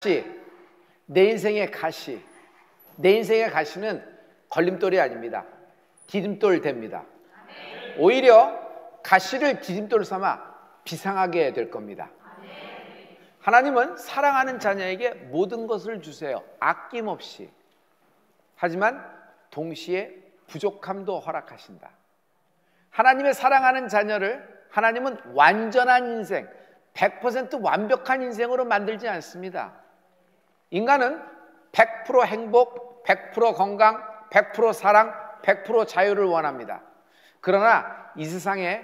내 인생의 가시, 내 인생의 가시는 걸림돌이 아닙니다. 디딤돌 됩니다. 오히려 가시를 디딤돌 삼아 비상하게 될 겁니다. 하나님은 사랑하는 자녀에게 모든 것을 주세요. 아낌없이. 하지만 동시에 부족함도 허락하신다. 하나님의 사랑하는 자녀를 하나님은 완전한 인생, 100% 완벽한 인생으로 만들지 않습니다. 인간은 100% 행복, 100% 건강, 100% 사랑, 100% 자유를 원합니다. 그러나 이 세상에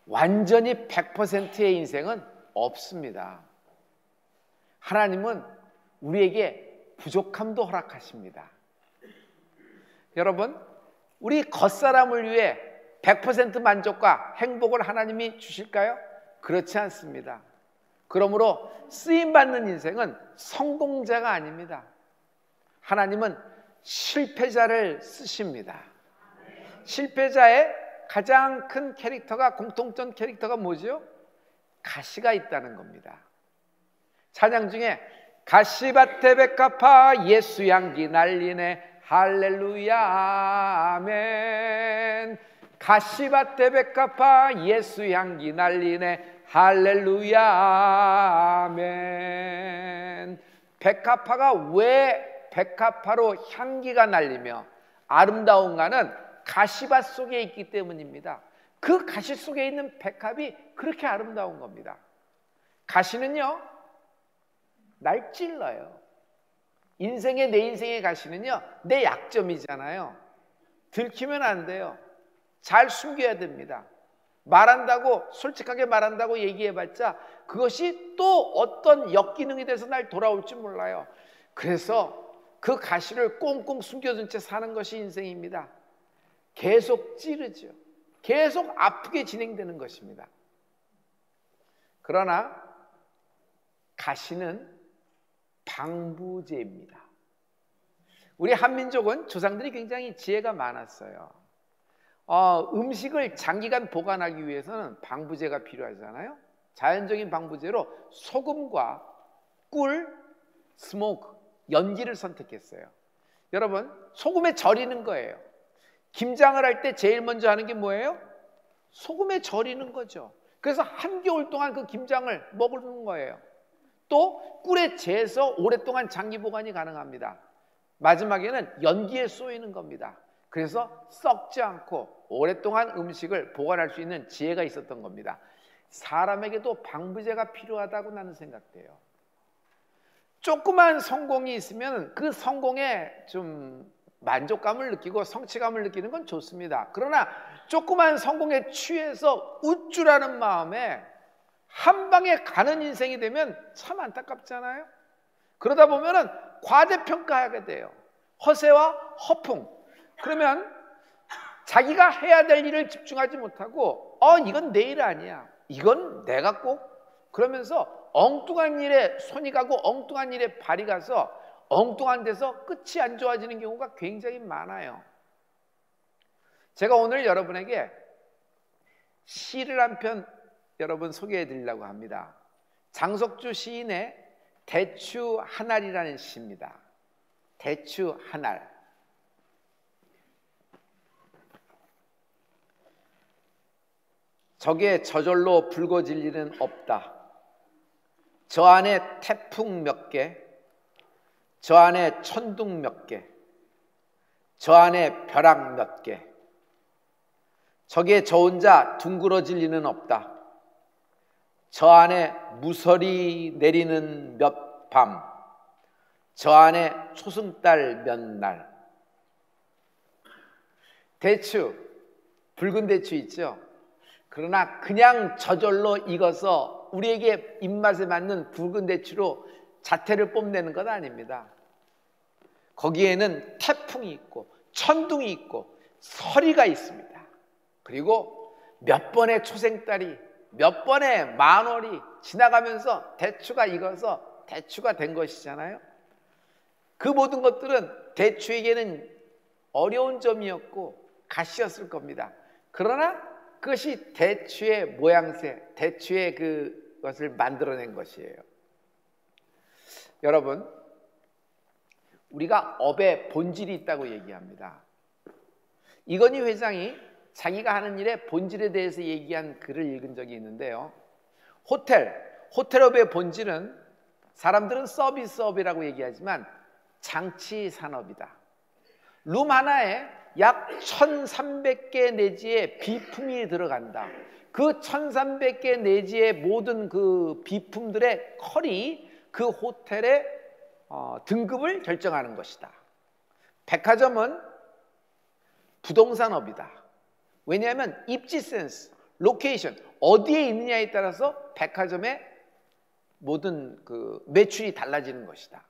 완전히 100%의 인생은 없습니다. 하나님은 우리에게 부족함도 허락하십니다. 여러분, 우리 겉사람을 위해 100% 만족과 행복을 하나님이 주실까요? 그렇지 않습니다. 그러므로 쓰임받는 인생은 성공자가 아닙니다. 하나님은 실패자를 쓰십니다. 실패자의 가장 큰 캐릭터가, 공통점 캐릭터가 뭐죠? 가시가 있다는 겁니다. 찬양 중에 가시밭에 백합화 예수 향기 날리네 할렐루야 아멘. 가시밭에 백합화 예수 향기 날리네 할렐루야 아멘. 백합화가 왜 백합화로 향기가 날리며 아름다운가는 가시밭 속에 있기 때문입니다. 그 가시 속에 있는 백합이 그렇게 아름다운 겁니다. 가시는요, 날 찔러요. 내 인생의 가시는요, 내 약점이잖아요. 들키면 안 돼요. 잘 숨겨야 됩니다. 솔직하게 말한다고 얘기해봤자 그것이 또 어떤 역기능이 돼서 날 돌아올지 몰라요. 그래서 그 가시를 꽁꽁 숨겨둔 채 사는 것이 인생입니다. 계속 찌르죠. 계속 아프게 진행되는 것입니다. 그러나 가시는 방부제입니다. 우리 한민족은 조상들이 굉장히 지혜가 많았어요. 음식을 장기간 보관하기 위해서는 방부제가 필요하잖아요. 자연적인 방부제로 소금과 꿀, 스모크, 연기를 선택했어요. 여러분, 소금에 절이는 거예요. 김장을 할 때 제일 먼저 하는 게 뭐예요? 소금에 절이는 거죠. 그래서 한겨울 동안 그 김장을 먹는 거예요. 또 꿀에 재서 오랫동안 장기 보관이 가능합니다. 마지막에는 연기에 쏘이는 겁니다. 그래서 썩지 않고 오랫동안 음식을 보관할 수 있는 지혜가 있었던 겁니다. 사람에게도 방부제가 필요하다고 나는 생각돼요. 조그만 성공이 있으면 그 성공에 좀 만족감을 느끼고 성취감을 느끼는 건 좋습니다. 그러나 조그만 성공에 취해서 우쭐하는 마음에 한 방에 가는 인생이 되면 참 안타깝잖아요. 그러다 보면은 과대평가하게 돼요. 허세와 허풍. 그러면 자기가 해야 될 일을 집중하지 못하고 이건 내 일 아니야, 이건 내가 꼭, 그러면서 엉뚱한 일에 손이 가고 엉뚱한 일에 발이 가서 엉뚱한 데서 끝이 안 좋아지는 경우가 굉장히 많아요. 제가 오늘 여러분에게 시를 한 편 여러분 소개해 드리려고 합니다. 장석주 시인의 대추 한 알이라는 시입니다. 대추 한 알. 적에 저절로 붉어질 일은 없다. 저 안에 태풍 몇 개, 저 안에 천둥 몇 개, 저 안에 벼락 몇 개. 적에 저 혼자 둥그러질 리는 없다. 저 안에 무서리 내리는 몇 밤, 저 안에 초승달 몇 날. 대추, 붉은 대추 있죠? 그러나 그냥 저절로 익어서 우리에게 입맛에 맞는 붉은 대추로 자태를 뽐내는 건 아닙니다. 거기에는 태풍이 있고 천둥이 있고 서리가 있습니다. 그리고 몇 번의 초생달이, 몇 번의 만월이 지나가면서 대추가 익어서 대추가 된 것이잖아요. 그 모든 것들은 대추에게는 어려운 점이었고 가시였을 겁니다. 그러나 그것이 대추의 모양새, 대추의 그것을 만들어낸 것이에요. 여러분, 우리가 업의 본질이 있다고 얘기합니다. 이건희 회장이 자기가 하는 일의 본질에 대해서 얘기한 글을 읽은 적이 있는데요. 호텔업의 본질은 사람들은 서비스업이라고 얘기하지만 장치 산업이다. 룸 하나에 약 1300개 내지의 비품이 들어간다. 그 1300개 내지의 모든 그 비품들의 컬이 그 호텔의 등급을 결정하는 것이다. 백화점은 부동산업이다. 왜냐하면 입지 센스, 로케이션, 어디에 있느냐에 따라서 백화점의 모든 그 매출이 달라지는 것이다.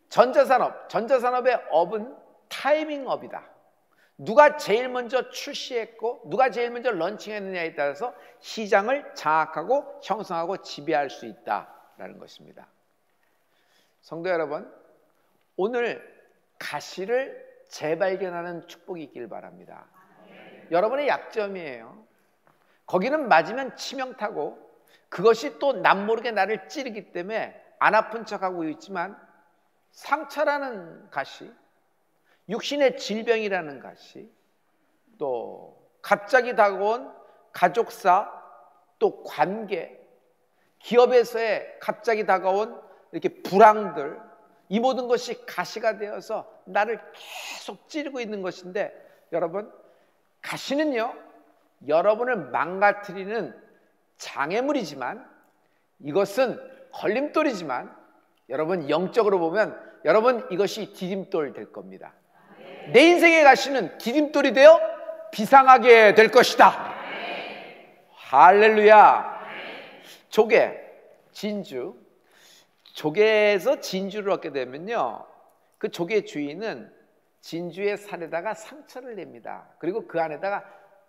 전자산업의 업은 타이밍업이다. 누가 제일 먼저 출시했고 누가 제일 먼저 런칭했느냐에 따라서 시장을 장악하고 형성하고 지배할 수 있다라는 것입니다. 성도 여러분, 오늘 가시를 재발견하는 축복이 있길 바랍니다. 여러분의 약점이에요. 거기는 맞으면 치명타고 그것이 또 남모르게 나를 찌르기 때문에 안 아픈 척하고 있지만 상처라는 가시, 육신의 질병이라는 가시, 또 갑자기 다가온 가족사, 또 관계, 기업에서의 갑자기 다가온 이렇게 불황들, 이 모든 것이 가시가 되어서 나를 계속 찌르고 있는 것인데, 여러분, 가시는요 여러분을 망가뜨리는 장애물이지만, 이것은 걸림돌이지만, 여러분 영적으로 보면 여러분 이것이 디딤돌 될 겁니다. 내 인생의 가시는 디딤돌이 되어 비상하게 될 것이다. 할렐루야. 조개, 진주, 조개에서 진주를 얻게 되면요, 그 조개 주인은 진주의 살에다가 상처를 냅니다. 그리고 그 안에다가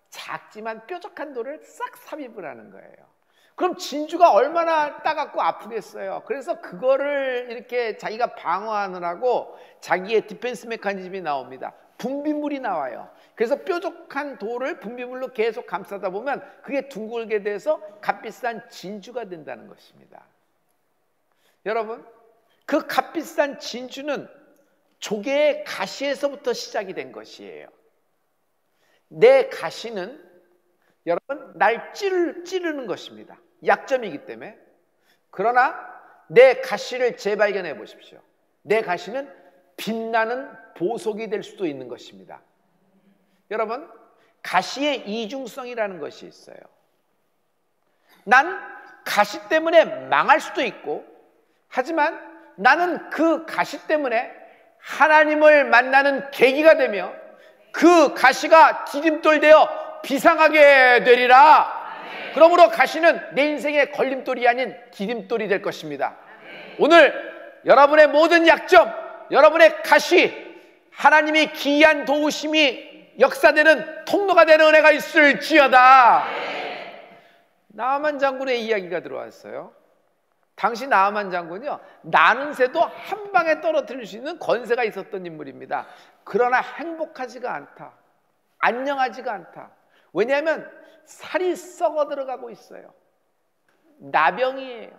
작지만 뾰족한 돌을 싹 삽입을 하는 거예요. 그럼 진주가 얼마나 따갑고 아프겠어요. 그래서 그거를 이렇게 자기가 방어하느라고 자기의 디펜스 메커니즘이 나옵니다. 분비물이 나와요. 그래서 뾰족한 돌을 분비물로 계속 감싸다 보면 그게 둥글게 돼서 값비싼 진주가 된다는 것입니다. 여러분, 그 값비싼 진주는 조개의 가시에서부터 시작이 된 것이에요. 내 가시는 여러분 날 찌르는 것입니다. 약점이기 때문에. 그러나 내 가시를 재발견해 보십시오. 내 가시는 빛나는 보석이 될 수도 있는 것입니다. 여러분, 가시의 이중성이라는 것이 있어요. 난 가시 때문에 망할 수도 있고, 하지만 나는 그 가시 때문에 하나님을 만나는 계기가 되며 그 가시가 디딤돌 되어 비상하게 되리라. 그러므로 가시는 내 인생의 걸림돌이 아닌 디딤돌이 될 것입니다. 오늘 여러분의 모든 약점, 여러분의 가시, 하나님이 기이한 도우심이 역사되는 통로가 되는 은혜가 있을지어다. 나아만 장군의 이야기가 들어왔어요. 당시 나아만 장군이요, 나는 새도 한 방에 떨어뜨릴 수 있는 권세가 있었던 인물입니다. 그러나 행복하지가 않다. 안녕하지가 않다. 왜냐하면 살이 썩어 들어가고 있어요. 나병이에요.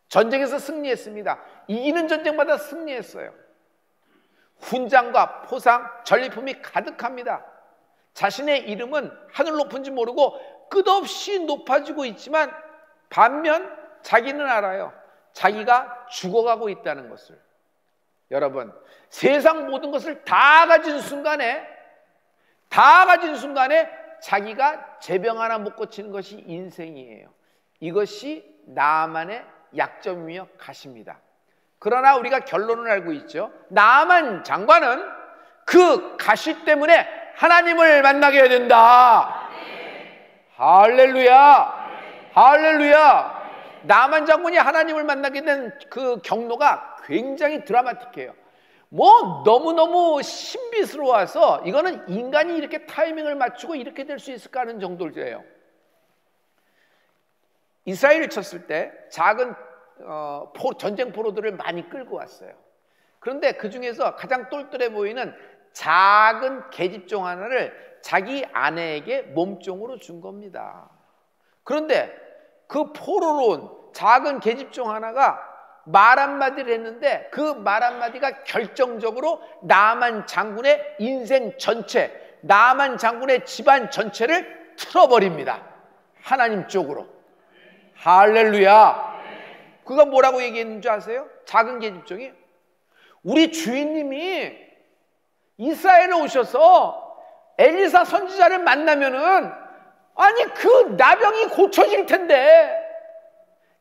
전쟁에서 승리했습니다. 이기는 전쟁마다 승리했어요. 훈장과 포상, 전리품이 가득합니다. 자신의 이름은 하늘 높은지 모르고 끝없이 높아지고 있지만 반면 자기는 알아요. 자기가 죽어가고 있다는 것을. 여러분, 세상 모든 것을 다 가진 순간에 자기가 제병 하나 못 고치는 것이 인생이에요. 이것이 나아만의 약점이며 가시입니다. 그러나 우리가 결론을 알고 있죠. 나아만 장관은 그 가시 때문에 하나님을 만나게 된다. 할렐루야. 할렐루야. 나아만 장군이 하나님을 만나게 된 그 경로가 굉장히 드라마틱해요. 뭐 너무너무 신비스러워서 이거는 인간이 이렇게 타이밍을 맞추고 이렇게 될 수 있을까 하는 정도예요. 이스라엘을 쳤을 때 작은 전쟁 포로들을 많이 끌고 왔어요. 그런데 그 중에서 가장 똘똘해 보이는 작은 계집종 하나를 자기 아내에게 몸종으로 준 겁니다. 그런데 그 포로로 온 작은 계집종 하나가 말 한마디를 했는데 그 말 한마디가 결정적으로 나만 장군의 인생 전체, 나만 장군의 집안 전체를 틀어버립니다. 하나님 쪽으로. 할렐루야. 그가 뭐라고 얘기했는 줄 아세요? 작은 계집종이 우리 주인님이 이스라엘에 오셔서 엘리사 선지자를 만나면은 아니 그 나병이 고쳐질 텐데,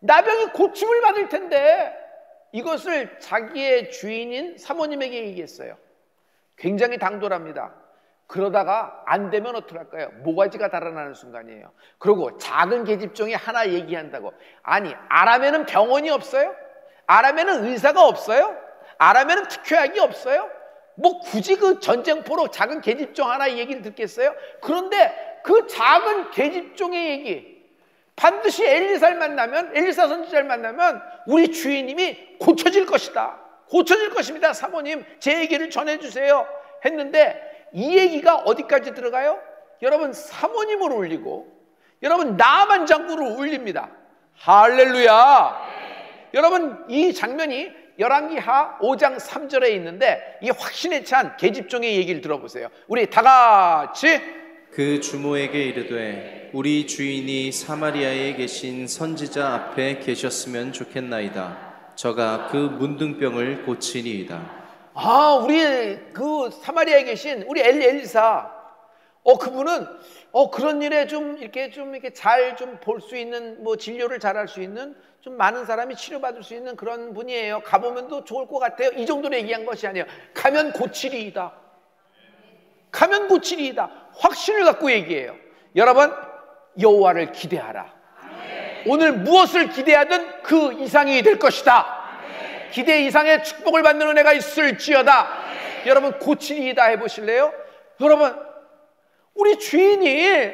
나병이 고침을 받을 텐데, 이것을 자기의 주인인 사모님에게 얘기했어요. 굉장히 당돌합니다. 그러다가 안 되면 어떡할까요? 모가지가 달아나는 순간이에요. 그리고 작은 계집종이 하나 얘기한다고, 아니 아람에는 병원이 없어요? 아람에는 의사가 없어요? 아람에는 특효약이 없어요? 뭐 굳이 그 전쟁포로 작은 계집종 하나 얘기를 듣겠어요? 그런데 그 작은 계집종의 얘기, 반드시 엘리사를 만나면, 엘리사 선지자를 만나면 우리 주인님이 고쳐질 것이다, 고쳐질 것입니다. 사모님 제 얘기를 전해주세요 했는데 이 얘기가 어디까지 들어가요? 여러분 사모님을 울리고 여러분 나만 장군을 울립니다. 할렐루야. 여러분 이 장면이 열왕기하 5장 3절에 있는데 이 확신에 찬 계집종의 얘기를 들어보세요. 우리 다 같이. 그 주모에게 이르되 우리 주인이 사마리아에 계신 선지자 앞에 계셨으면 좋겠나이다. 저가 그 문둥병을 고치니이다. 우리 그 사마리아에 계신 우리 엘리사, 그분은 그런 일에 좀 이렇게 잘 좀 볼 수 있는, 뭐 진료를 잘 할 수 있는, 좀 많은 사람이 치료받을 수 있는 그런 분이에요. 가보면 또 좋을 것 같아요. 이 정도로 얘기한 것이 아니에요. 가면 고치리이다. 가면 고치리이다. 확신을 갖고 얘기해요. 여러분 여호와를 기대하라. 오늘 무엇을 기대하든 그 이상이 될 것이다. 기대 이상의 축복을 받는 은혜가 있을지어다. 여러분 고치리이다 해보실래요? 여러분 우리 주인이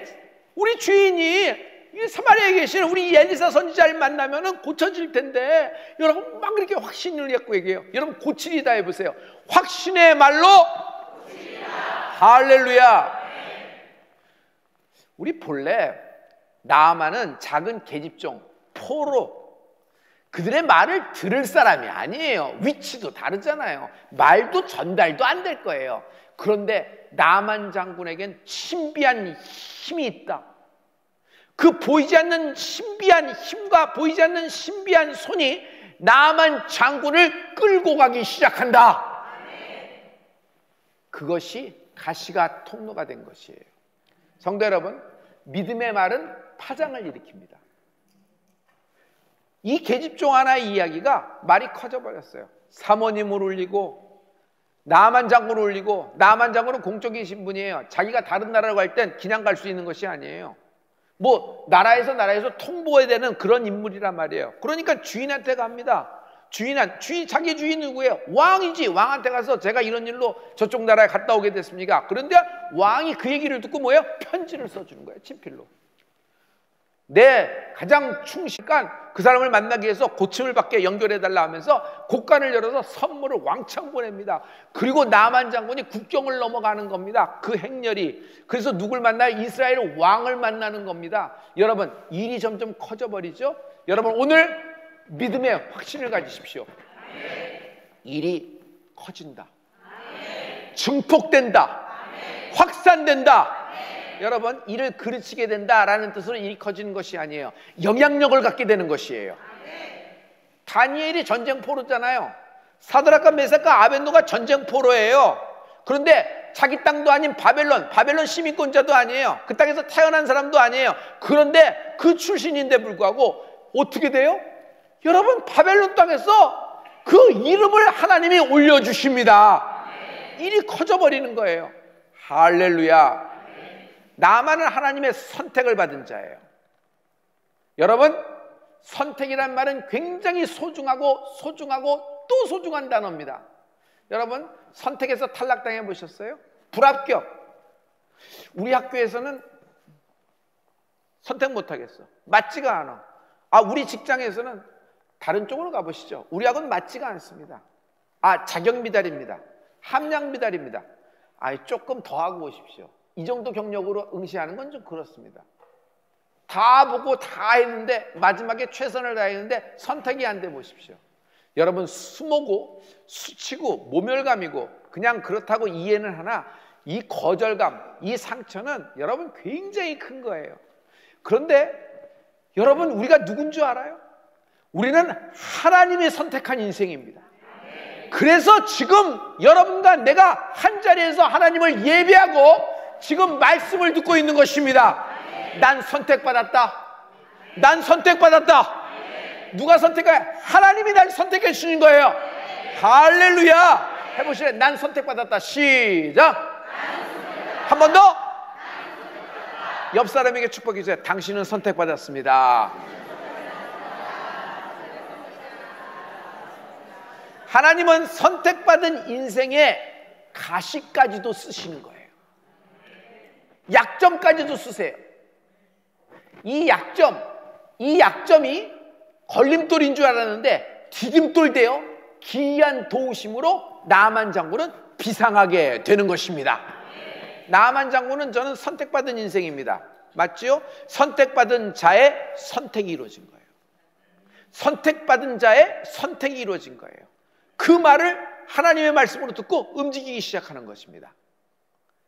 이 사마리아에 계신 우리 엘리사 선지자를 만나면은 고쳐질 텐데, 여러분 막 이렇게 확신을 갖고 얘기해요. 여러분 고치리이다 해보세요. 확신의 말로 고치리이다. 할렐루야. 우리 본래 나아만은 작은 계집종 포로, 그들의 말을 들을 사람이 아니에요. 위치도 다르잖아요. 말도 전달도 안 될 거예요. 그런데 나만 장군에겐 신비한 힘이 있다. 그 보이지 않는 신비한 힘과 보이지 않는 신비한 손이 나만 장군을 끌고 가기 시작한다. 그것이 가시가 통로가 된 것이에요. 성도 여러분, 믿음의 말은 파장을 일으킵니다. 이 계집종 하나의 이야기가 말이 커져버렸어요. 사모님을 울리고 나만 장군을 울리고, 나만 장군은 공적인 신분이에요. 자기가 다른 나라로 갈 땐 그냥 갈 수 있는 것이 아니에요. 뭐 나라에서 통보해야 되는 그런 인물이란 말이에요. 그러니까 주인한테 갑니다. 자기 주인 누구예요? 왕이지. 왕한테 가서 제가 이런 일로 저쪽 나라에 갔다 오게 됐습니까? 그런데 왕이 그 얘기를 듣고 뭐예요? 편지를 써주는 거예요. 친필로. 내 가장 충실한 그 사람을 만나기 위해서 고침을 받게 연결해달라 하면서 곳간을 열어서 선물을 왕창 보냅니다. 그리고 나만 장군이 국경을 넘어가는 겁니다. 그 행렬이. 그래서 누굴 만나요? 이스라엘 왕을 만나는 겁니다. 여러분 일이 점점 커져버리죠. 여러분 오늘 믿음의 확신을 가지십시오. 일이 커진다. 증폭된다. 확산된다. 여러분 일을 그르치게 된다라는 뜻으로 일이 커지는 것이 아니에요. 영향력을 갖게 되는 것이에요. 다니엘이 전쟁포로잖아요. 사드락과 메삭과 아벳노가 전쟁포로예요. 그런데 자기 땅도 아닌 바벨론 시민권자도 아니에요. 그 땅에서 태어난 사람도 아니에요. 그런데 그 출신인데 불구하고 어떻게 돼요? 여러분 바벨론 땅에서 그 이름을 하나님이 올려주십니다. 일이 커져버리는 거예요. 할렐루야. 나만은 하나님의 선택을 받은 자예요. 여러분 선택이란 말은 굉장히 소중하고 또 소중한 단어입니다. 여러분 선택에서 탈락당해 보셨어요? 불합격. 우리 학교에서는 선택 못하겠어. 맞지가 않아. 우리 직장에서는 다른 쪽으로 가보시죠. 우리하고는 맞지가 않습니다. 자격 미달입니다. 함량 미달입니다. 조금 더 하고 오십시오. 이 정도 경력으로 응시하는 건 좀 그렇습니다. 다 보고 다 했는데 마지막에 최선을 다했는데 선택이 안 돼 보십시오. 여러분 수모고 수치고 모멸감이고 그냥 그렇다고 이해는 하나 이 거절감, 이 상처는 여러분 굉장히 큰 거예요. 그런데 여러분 우리가 누군 줄 알아요? 우리는 하나님이 선택한 인생입니다. 그래서 지금 여러분과 내가 한자리에서 하나님을 예배하고 지금 말씀을 듣고 있는 것입니다. 난 선택받았다. 난 선택받았다. 누가 선택해? 하나님이 날 선택해 주신 거예요. 할렐루야. 해보실래요? 난 선택받았다. 시작. 한 번 더. 옆 사람에게 축복해 주세요. 당신은 선택받았습니다. 하나님은 선택받은 인생에 가시까지도 쓰시는 거예요. 약점까지도 쓰세요. 이 약점이 걸림돌인 줄 알았는데 디딤돌되어 기이한 도우심으로 나아만 장군은 비상하게 되는 것입니다. 나아만 장군은 저는 선택받은 인생입니다. 맞지요? 선택받은 자의 선택이 이루어진 거예요. 선택받은 자의 선택이 이루어진 거예요. 그 말을 하나님의 말씀으로 듣고 움직이기 시작하는 것입니다.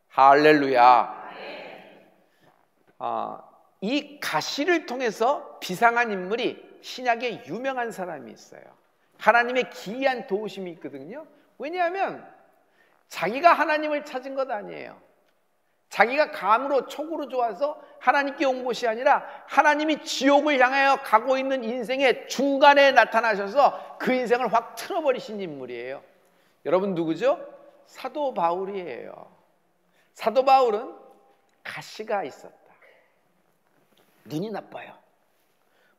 할렐루야. 이 가시를 통해서 비상한 인물이 신약에 유명한 사람이 있어요. 하나님의 기이한 도우심이 있거든요. 왜냐하면 자기가 하나님을 찾은 것 아니에요. 자기가 감으로 촉으로 좋아서 하나님께 온 것이 아니라 하나님이 지옥을 향하여 가고 있는 인생의 중간에 나타나셔서 그 인생을 확 틀어버리신 인물이에요. 여러분 누구죠? 사도 바울이에요. 사도 바울은 가시가 있었다. 눈이 나빠요.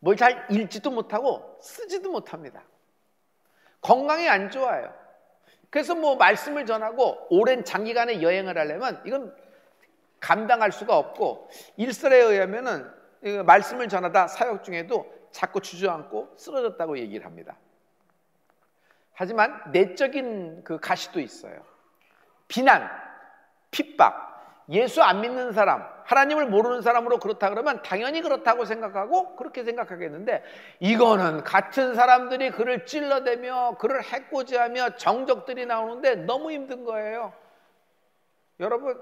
뭘 잘 읽지도 못하고 쓰지도 못합니다. 건강이 안 좋아요. 그래서 뭐 말씀을 전하고 오랜 장기간의 여행을 하려면 이건 감당할 수가 없고 일설에 의하면은 말씀을 전하다 사역 중에도 자꾸 주저앉고 쓰러졌다고 얘기를 합니다. 하지만 내적인 그 가시도 있어요. 비난, 핍박, 예수 안 믿는 사람, 하나님을 모르는 사람으로 그렇다 그러면 당연히 그렇다고 생각하고 그렇게 생각하겠는데 이거는 같은 사람들이 그를 찔러대며 그를 해코지하며 정적들이 나오는데 너무 힘든 거예요. 여러분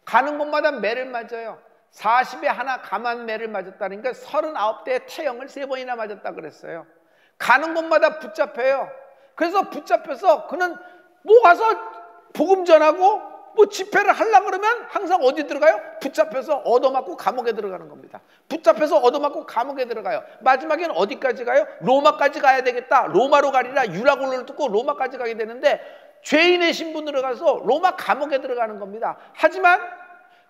가는 곳마다 매를 맞아요. 40에 하나 감한 매를 맞았다니까 39대의 태형을 3번이나 맞았다 그랬어요. 가는 곳마다 붙잡혀요. 그래서 붙잡혀서 그는 뭐 가서 복음 전하고 뭐 집회를 하려고 그러면 항상 어디 들어가요? 붙잡혀서 얻어맞고 감옥에 들어가는 겁니다. 붙잡혀서 얻어맞고 감옥에 들어가요. 마지막에는 어디까지 가요? 로마까지 가야 되겠다. 로마로 가리라 유라굴로를 뚫고 로마까지 가게 되는데 죄인의 신분으로 가서 로마 감옥에 들어가는 겁니다. 하지만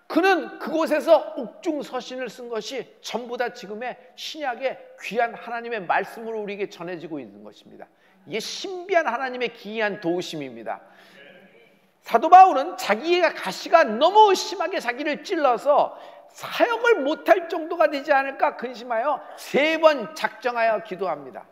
그는 그곳에서 옥중서신을 쓴 것이 전부 다 지금의 신약의 귀한 하나님의 말씀으로 우리에게 전해지고 있는 것입니다. 이게 신비한 하나님의 기이한 도우심입니다. 사도 바울은 자기가 가시가 너무 심하게 자기를 찔러서 사역을 못할 정도가 되지 않을까 근심하여 3번 작정하여 기도합니다.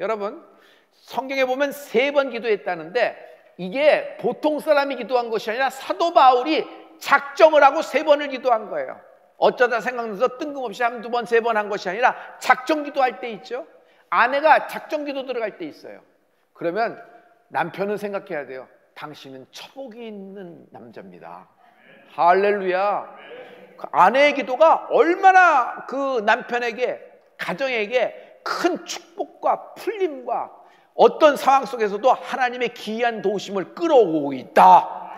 여러분 성경에 보면 3번 기도했다는데 이게 보통 사람이 기도한 것이 아니라 사도 바울이 작정을 하고 3번을 기도한 거예요. 어쩌다 생각나서 뜬금없이 1, 2번, 3번 한 것이 아니라 작정 기도할 때 있죠. 아내가 작정 기도 들어갈 때 있어요. 그러면 남편은 생각해야 돼요. 당신은 처복이 있는 남자입니다. 할렐루야. 그 아내의 기도가 얼마나 그 남편에게 가정에게 큰 축복과 풀림과 어떤 상황 속에서도 하나님의 기이한 도우심을 끌어오고 있다.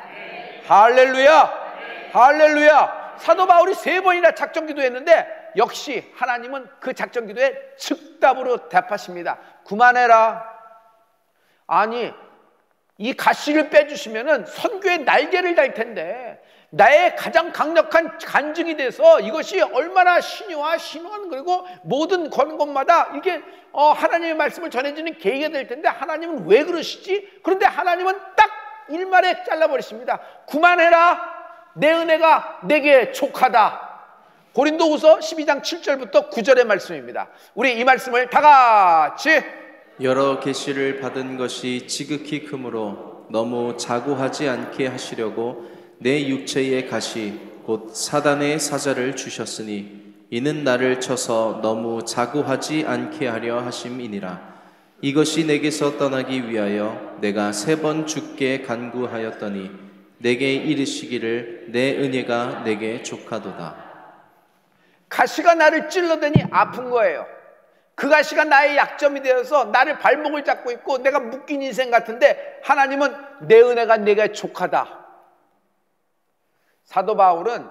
할렐루야. 할렐루야. 사도 바울이 3번이나 작정 기도했는데 역시 하나님은 그 작정 기도에 즉답으로 답하십니다. 그만해라. 아니 이 가시를 빼주시면은 선교의 날개를 달 텐데 나의 가장 강력한 간증이 돼서 이것이 얼마나 신유와 신원 그리고 모든 거는 곳마다 이게 하나님의 말씀을 전해지는 계기가 될 텐데 하나님은 왜 그러시지? 그런데 하나님은 딱 일말에 잘라버리십니다. 그만해라. 내 은혜가 내게 족하다. 고린도후서 12장 7절부터 9절의 말씀입니다. 우리 이 말씀을 다 같이 여러 계시를 받은 것이 지극히 크므로 너무 자고하지 않게 하시려고 내 육체의 가시 곧 사단의 사자를 주셨으니 이는 나를 쳐서 너무 자고하지 않게 하려 하심이니라. 이것이 내게서 떠나기 위하여 내가 3번 주께 간구하였더니 내게 이르시기를 내 은혜가 내게 족하도다. 가시가 나를 찔러대니 아픈 거예요. 그 가시가 나의 약점이 되어서 나를 발목을 잡고 있고 내가 묶인 인생 같은데 하나님은 내 은혜가 내게 족하다. 사도 바울은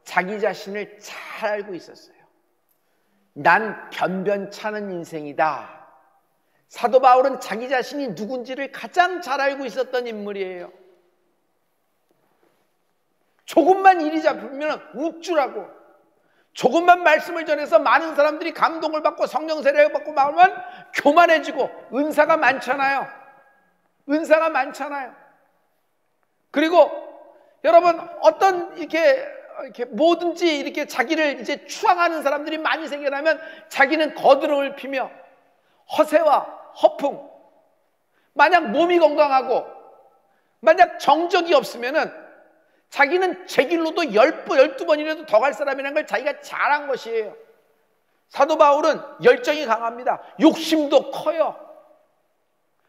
자기 자신을 잘 알고 있었어요. 난 변변찮은 인생이다. 사도 바울은 자기 자신이 누군지를 가장 잘 알고 있었던 인물이에요. 조금만 일이 잡히면 우쭐하고, 조금만 말씀을 전해서 많은 사람들이 감동을 받고 성령 세례를 받고 마음은 교만해지고, 은사가 많잖아요. 은사가 많잖아요. 그리고 여러분, 어떤 이렇게 뭐든지 이렇게 자기를 이제 추앙하는 사람들이 많이 생겨나면 자기는 거드름을 피며 허세와 허풍, 만약 몸이 건강하고 만약 정적이 없으면은 자기는 제 길로도 12번이라도 더 갈 사람이라는 걸 자기가 잘한 것이에요. 사도 바울은 열정이 강합니다. 욕심도 커요.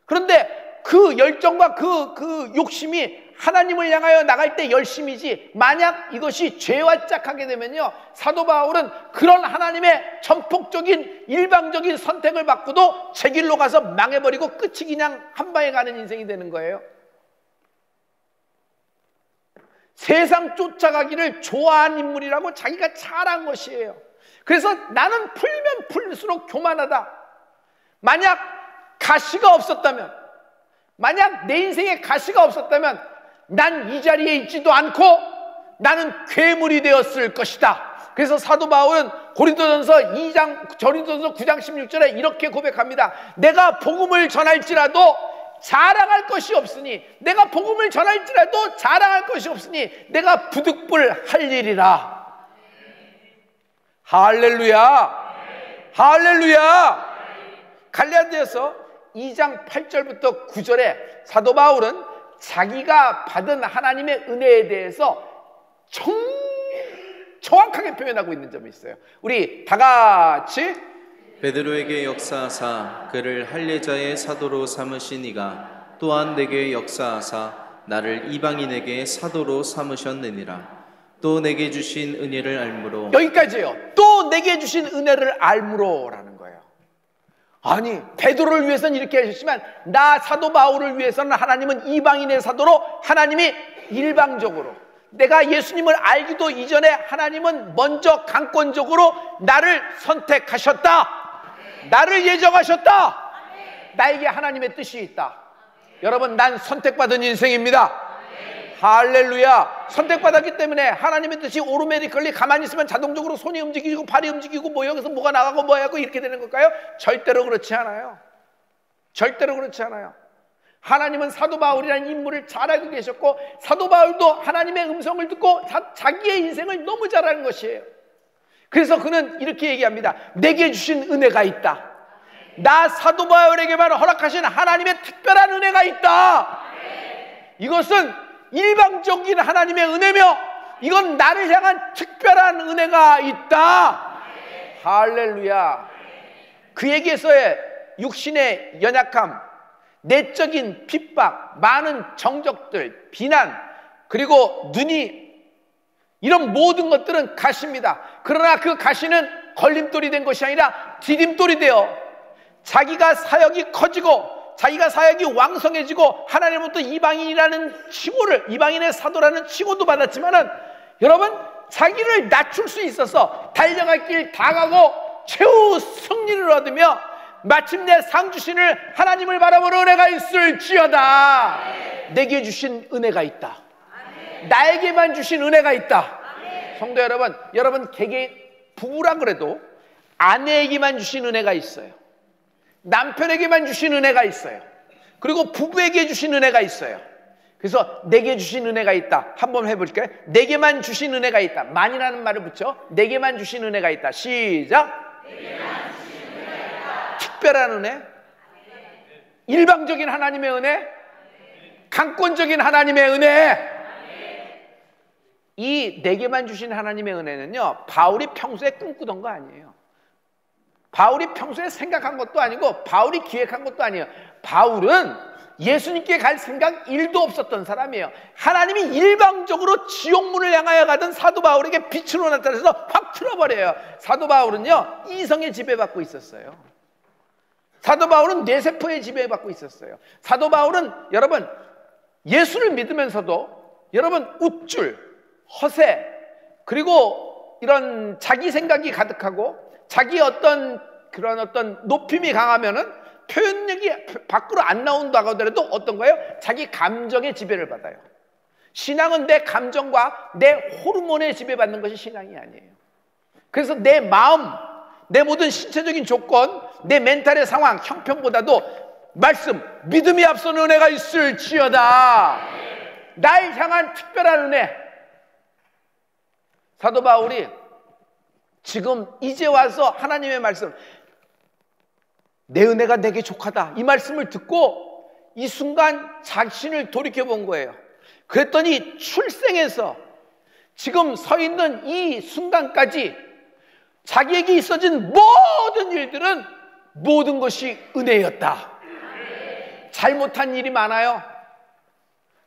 그런데 그 열정과 그 욕심이 하나님을 향하여 나갈 때 열심이지, 만약 이것이 죄와 짝하게 되면요, 사도 바울은 그런 하나님의 전폭적인 일방적인 선택을 받고도 제 길로 가서 망해버리고 끝이 그냥 한 방에 가는 인생이 되는 거예요. 세상 쫓아가기를 좋아한 인물이라고 자기가 잘한 것이에요. 그래서 나는 풀면 풀수록 교만하다. 만약 가시가 없었다면, 만약 내 인생에 가시가 없었다면 난 이 자리에 있지도 않고 나는 괴물이 되었을 것이다. 그래서 사도 바울은 고린도전서 9장 16절에 이렇게 고백합니다. 내가 복음을 전할지라도 자랑할 것이 없으니, 내가 복음을 전할지라도 자랑할 것이 없으니 내가 부득불 할 일이라. 할렐루야, 할렐루야. 갈라디아서 2장 8절부터 9절에 사도 바울은 자기가 받은 하나님의 은혜에 대해서 정확하게 표현하고 있는 점이 있어요. 우리 다 같이. 베드로에게 역사하사 그를 할례자의 사도로 삼으신 이가 또한 내게 역사하사 나를 이방인에게 사도로 삼으셨느니라. 또 내게 주신 은혜를 알므로. 여기까지예요. 또 내게 주신 은혜를 알므로라는 거예요. 아니, 베드로를 위해서는 이렇게 하셨지만 나 사도 바울을 위해서는 하나님은 이방인의 사도로, 하나님이 일방적으로, 내가 예수님을 알기도 이전에 하나님은 먼저 강권적으로 나를 선택하셨다. 나를 예정하셨다. 나에게 하나님의 뜻이 있다. 여러분, 난 선택받은 인생입니다. 할렐루야. 선택받았기 때문에 하나님의 뜻이 오르메디컬리 가만히 있으면 자동적으로 손이 움직이고 팔이 움직이고 뭐 여기서 뭐가 나가고 뭐 하고 이렇게 되는 걸까요? 절대로 그렇지 않아요. 절대로 그렇지 않아요. 하나님은 사도 바울이라는 인물을 잘 알고 계셨고, 사도 바울도 하나님의 음성을 듣고 자기의 인생을 너무 잘 아는 것이에요. 그래서 그는 이렇게 얘기합니다. 내게 주신 은혜가 있다. 나 사도 바울에게만 허락하신 하나님의 특별한 은혜가 있다. 이것은 일방적인 하나님의 은혜며 이건 나를 향한 특별한 은혜가 있다. 할렐루야. 그에게서의 육신의 연약함, 내적인 핍박, 많은 정적들, 비난, 그리고 눈이, 이런 모든 것들은 가시입니다. 그러나 그 가시는 걸림돌이 된 것이 아니라 디딤돌이 되어 자기가 사역이 커지고 자기가 사역이 왕성해지고 하나님부터 이방인이라는 칭호를, 이방인의 사도라는 칭호도 받았지만은 여러분, 자기를 낮출 수 있어서 달려갈 길 다 가고 최후 승리를 얻으며 마침내 상 주신을 하나님을 바라보는 은혜가 있을지어다. 내게 주신 은혜가 있다. 나에게만 주신 은혜가 있다. 성도 여러분, 여러분 개개인 부부라 그래도 아내에게만 주신 은혜가 있어요. 남편에게만 주신 은혜가 있어요. 그리고 부부에게 주신 은혜가 있어요. 그래서 내게 주신 은혜가 있다. 한번 해볼까요? 내게만 주신 은혜가 있다. 만이라는 말을 붙여 내게만 주신 은혜가 있다. 시작. 내게만 주신 은혜가 있다. 특별한 은혜, 일방적인 하나님의 은혜, 강권적인 하나님의 은혜. 이 내게만 주신 하나님의 은혜는요, 바울이 평소에 꿈꾸던 거 아니에요. 바울이 평소에 생각한 것도 아니고 바울이 기획한 것도 아니에요. 바울은 예수님께 갈 생각 1도 없었던 사람이에요. 하나님이 일방적으로 지옥문을 향하여 가던 사도 바울에게 빛으로 나타나서 확 틀어버려요. 사도 바울은요, 이성에 지배받고 있었어요. 사도 바울은 뇌세포에 지배받고 있었어요. 사도 바울은 여러분 예수를 믿으면서도 여러분 우쭐, 허세, 그리고 이런 자기 생각이 가득하고 자기 그런 어떤 높임이 강하면은 표현력이 밖으로 안 나온다고 하더라도 어떤 거예요? 자기 감정의 지배를 받아요. 신앙은 내 감정과 내 호르몬에 지배받는 것이 신앙이 아니에요. 그래서 내 마음, 내 모든 신체적인 조건, 내 멘탈의 상황, 형편보다도 말씀, 믿음이 앞서는 은혜가 있을지어다. 날 향한 특별한 은혜. 사도 바울이 지금 이제 와서 하나님의 말씀, 내 은혜가 내게 족하다, 이 말씀을 듣고 이 순간 자신을 돌이켜본 거예요. 그랬더니 출생에서 지금 서 있는 이 순간까지 자기에게 있어진 모든 일들은 모든 것이 은혜였다. 잘못한 일이 많아요.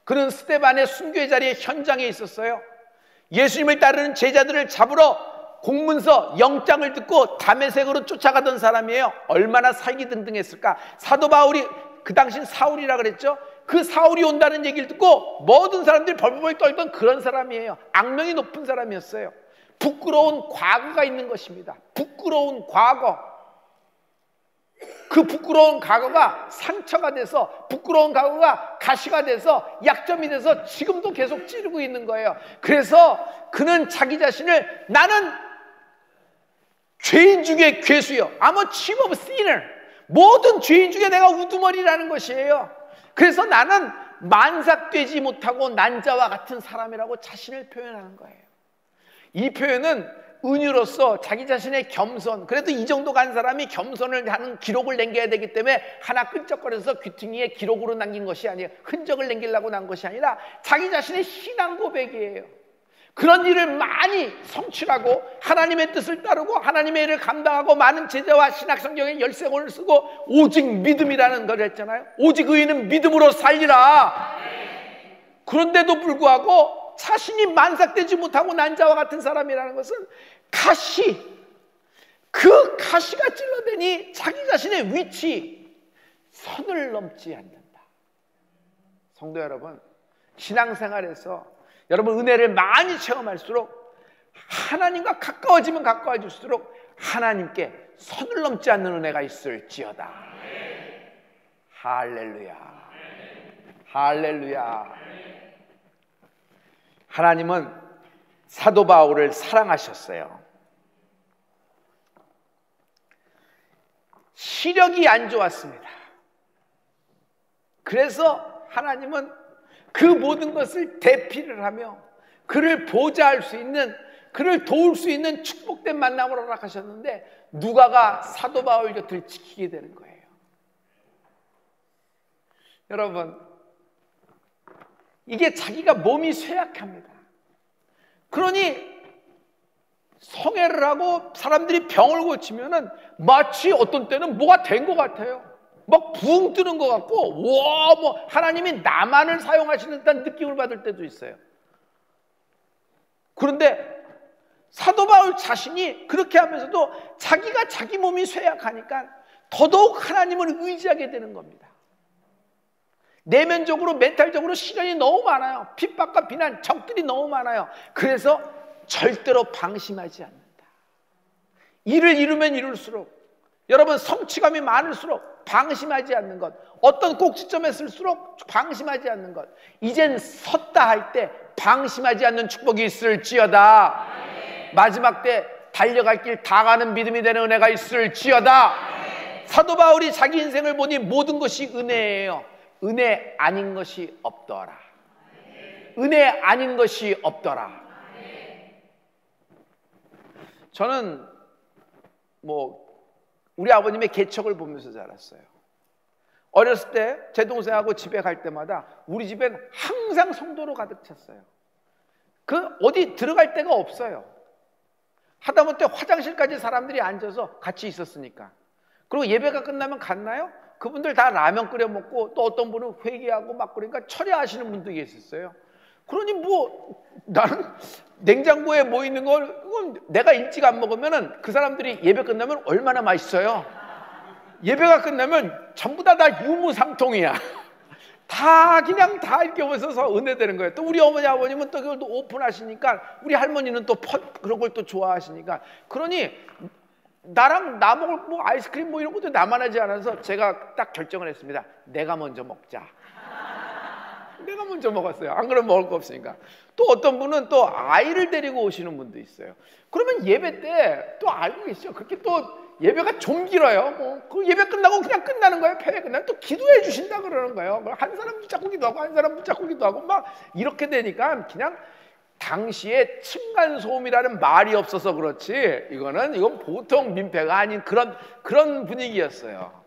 그는 스데반의 순교의 자리에 현장에 있었어요. 예수님을 따르는 제자들을 잡으러 공문서, 영장을 듣고 다메섹으로 쫓아가던 사람이에요. 얼마나 살기등등했을까. 사도 바울이, 그 당시 사울이라 그랬죠. 그 사울이 온다는 얘기를 듣고 모든 사람들이 벌벌 떨던 그런 사람이에요. 악명이 높은 사람이었어요. 부끄러운 과거가 있는 것입니다. 부끄러운 과거. 그 부끄러운 과거가 상처가 돼서, 부끄러운 과거가 가시가 돼서, 약점이 돼서 지금도 계속 찌르고 있는 거예요. 그래서 그는 자기 자신을, 나는 죄인 중에 괴수요, I'm a chief of sinner, 모든 죄인 중에 내가 우두머리라는 것이에요. 그래서 나는 만삭되지 못하고 난자와 같은 사람이라고 자신을 표현하는 거예요. 이 표현은 은유로서 자기 자신의 겸손, 그래도 이 정도 간 사람이 겸손을 하는 기록을 남겨야 되기 때문에 하나 끈적거려서 귀퉁이에 기록으로 남긴 것이 아니에요. 흔적을 남기려고 난 것이 아니라 자기 자신의 신앙 고백이에요. 그런 일을 많이 성취하고 하나님의 뜻을 따르고 하나님의 일을 감당하고 많은 제자와 신학성경의 13권을 쓰고 오직 믿음이라는 걸 했잖아요. 오직 의인은 믿음으로 살리라. 그런데도 불구하고 자신이 만삭되지 못하고 난자와 같은 사람이라는 것은 그 가시가 찔러대니 자기 자신의 위치, 선을 넘지 않는다. 성도 여러분, 신앙생활에서 여러분 은혜를 많이 체험할수록 하나님과 가까워지면 가까워질수록 하나님께 선을 넘지 않는 은혜가 있을지어다. 할렐루야. 할렐루야. 하나님은 사도 바울을 사랑하셨어요. 시력이 안 좋았습니다. 그래서 하나님은 그 모든 것을 대피를 하며 그를 보좌할 수 있는, 그를 도울 수 있는 축복된 만남을 허락하셨는데 누가가 사도 바울 곁을 지키게 되는 거예요. 여러분, 이게 자기가 몸이 쇠약합니다. 그러니 성회를 하고 사람들이 병을 고치면은 마치 어떤 때는 뭐가 된 것 같아요. 막 붕 뜨는 것 같고, 와, 뭐 하나님이 나만을 사용하시는 듯한 느낌을 받을 때도 있어요. 그런데 사도 바울 자신이 그렇게 하면서도 자기가 자기 몸이 쇠약하니까 더더욱 하나님을 의지하게 되는 겁니다. 내면적으로 멘탈적으로 시련이 너무 많아요. 핍박과 비난, 적들이 너무 많아요. 그래서 절대로 방심하지 않는다. 일을 이루면 이룰수록, 여러분 성취감이 많을수록 방심하지 않는 것, 어떤 꼭지점에 쓸수록 방심하지 않는 것, 이젠 섰다 할 때 방심하지 않는 축복이 있을지어다. 마지막 때 달려갈 길 다 가는 믿음이 되는 은혜가 있을지어다. 사도 바울이 자기 인생을 보니 모든 것이 은혜예요. 은혜 아닌 것이 없더라. 은혜 아닌 것이 없더라. 저는 우리 아버님의 개척을 보면서 자랐어요. 어렸을 때 제 동생하고 집에 갈 때마다 우리 집엔 항상 성도로 가득 찼어요. 어디 들어갈 데가 없어요. 하다못해 화장실까지 사람들이 앉아서 같이 있었으니까. 그리고 예배가 끝나면 갔나요? 그분들 다 라면 끓여 먹고 또 어떤 분은 회개하고 막 그러니까 철야하시는 분도 계셨어요. 그러니 뭐 나는 냉장고에 뭐 있는 걸 그건 내가 일찍 안 먹으면은 그 사람들이 예배 끝나면 얼마나 맛있어요. 예배가 끝나면 전부 다 유무상통이야. 다 그냥 다 이렇게 오셔서 은혜되는 거예요. 또 우리 어머니 아버님은 또 그걸 또 오픈하시니까 우리 할머니는 또 그런 걸 또 좋아하시니까. 그러니 나랑 나 먹을 뭐 아이스크림 뭐 이런 것도 나만 하지 않아서 제가 딱 결정을 했습니다. 내가 먼저 먹자. 내가 먼저 먹었어요. 안 그러면 먹을 거 없으니까. 또 어떤 분은 또 아이를 데리고 오시는 분도 있어요. 그러면 예배 때 또 알고 계시죠? 그렇게 또 예배가 좀 길어요. 뭐 그 예배 끝나고 그냥 끝나는 거예요. 패배 끝나면 또 기도해 주신다 그러는 거예요. 한 사람 붙잡고 기도하고 한 사람 붙잡고 기도하고 막 이렇게 되니까 그냥 당시에 층간소음이라는 말이 없어서 그렇지 이건 보통 민폐가 아닌 그런 분위기였어요.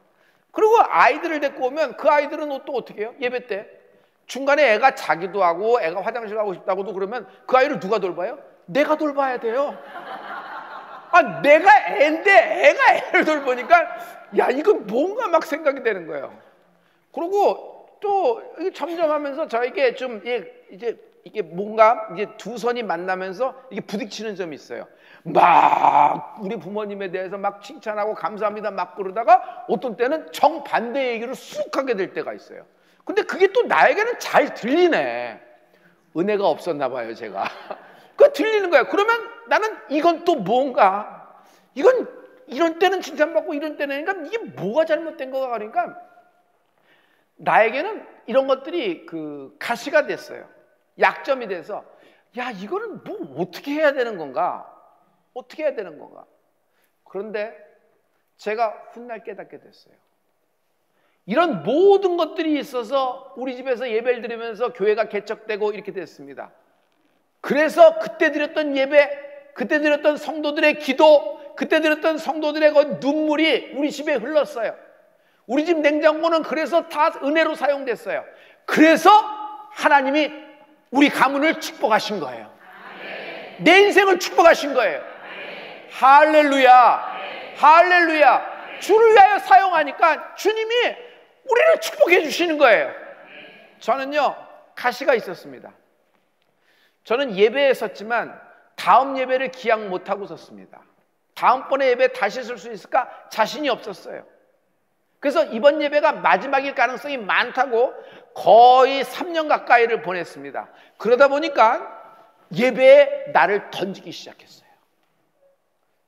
그리고 아이들을 데리고 오면 그 아이들은 또 어떻게 해요? 예배 때 중간에 애가 자기도 하고 애가 화장실 가고 싶다고도 그러면 그 아이를 누가 돌봐요? 내가 돌봐야 돼요. 아, 내가 애인데 애가 애를 돌보니까 야 이건 뭔가 막 생각이 되는 거예요. 그리고 또 점점 하면서 저에게 좀 이게 뭔가 이제 두 선이 만나면서 이게 부딪히는 점이 있어요. 막 우리 부모님에 대해서 막 칭찬하고 감사합니다 막 그러다가 어떤 때는 정반대 얘기를 쑥 하게 될 때가 있어요. 근데 그게 또 나에게는 잘 들리네. 은혜가 없었나 봐요 제가. 그거 들리는 거예요. 그러면 나는 이건 또 뭔가 이건 이런 때는 칭찬받고 이런 때는 그러니까 이게 뭐가 잘못된 거가 그러니까 나에게는 이런 것들이 그 가시가 됐어요. 약점이 돼서 야 이거는 뭐 어떻게 해야 되는 건가? 어떻게 해야 되는 건가? 그런데 제가 훗날 깨닫게 됐어요. 이런 모든 것들이 있어서 우리 집에서 예배를 드리면서 교회가 개척되고 이렇게 됐습니다. 그래서 그때 드렸던 예배, 그때 드렸던 성도들의 기도, 그때 드렸던 성도들의 그 눈물이 우리 집에 흘렀어요. 우리 집 냉장고는 그래서 다 은혜로 사용됐어요. 그래서 하나님이 우리 가문을 축복하신 거예요. 내 인생을 축복하신 거예요. 할렐루야, 할렐루야. 주를 위하여 사용하니까 주님이 우리를 축복해 주시는 거예요. 저는요 가시가 있었습니다. 저는 예배에 섰지만 다음 예배를 기약 못하고 섰습니다. 다음번에 예배 다시 설 수 있을까 자신이 없었어요. 그래서 이번 예배가 마지막일 가능성이 많다고 거의 3년 가까이를 보냈습니다. 그러다 보니까 예배에 나를 던지기 시작했어요.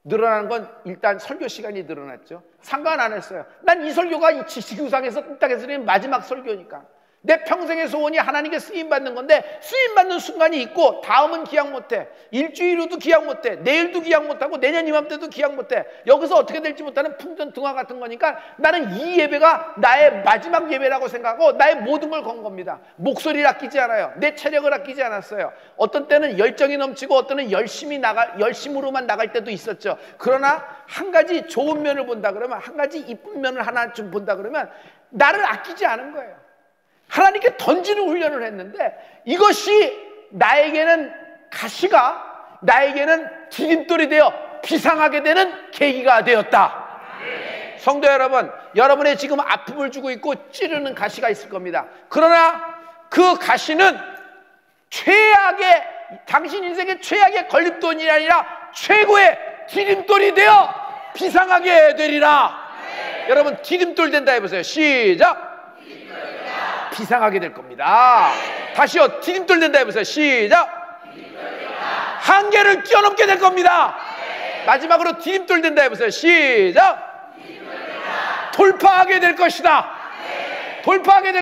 늘어나는 건 일단 설교 시간이 늘어났죠. 상관 안 했어요. 난 이 설교가 이 지구상에서 이 땅에서 드리는 마지막 설교니까. 내 평생의 소원이 하나님께 쓰임받는 건데 쓰임받는 순간이 있고 다음은 기약 못해. 일주일 후도 기약 못해. 내일도 기약 못하고 내년 이맘때도 기약 못해. 여기서 어떻게 될지 못하는 풍전등화 같은 거니까 나는 이 예배가 나의 마지막 예배라고 생각하고 나의 모든 걸 건 겁니다. 목소리를 아끼지 않아요. 내 체력을 아끼지 않았어요. 어떤 때는 열정이 넘치고 어떤 때는 열심으로만 나갈 때도 있었죠. 그러나 한 가지 좋은 면을 본다 그러면 한 가지 이쁜 면을 하나 좀 본다 그러면 나를 아끼지 않은 거예요. 하나님께 던지는 훈련을 했는데 이것이 나에게는 가시가 나에게는 디딤돌이 되어 비상하게 되는 계기가 되었다. 성도 여러분, 여러분의 지금 아픔을 주고 있고 찌르는 가시가 있을 겁니다. 그러나 그 가시는 최악의 당신 인생의 최악의 걸림돌이 아니라 최고의 디딤돌이 되어 비상하게 되리라. 여러분 디딤돌 된다 해보세요. 시작. 비상하게 될 겁니다. 다시요. 디딤돌 된다 해보세요. 시작. 한계를 뛰어넘게 될 겁니다. 마지막으로 디딤돌 된다 해보세요. 시작. 돌파하게 될 것이다. 돌파하게 될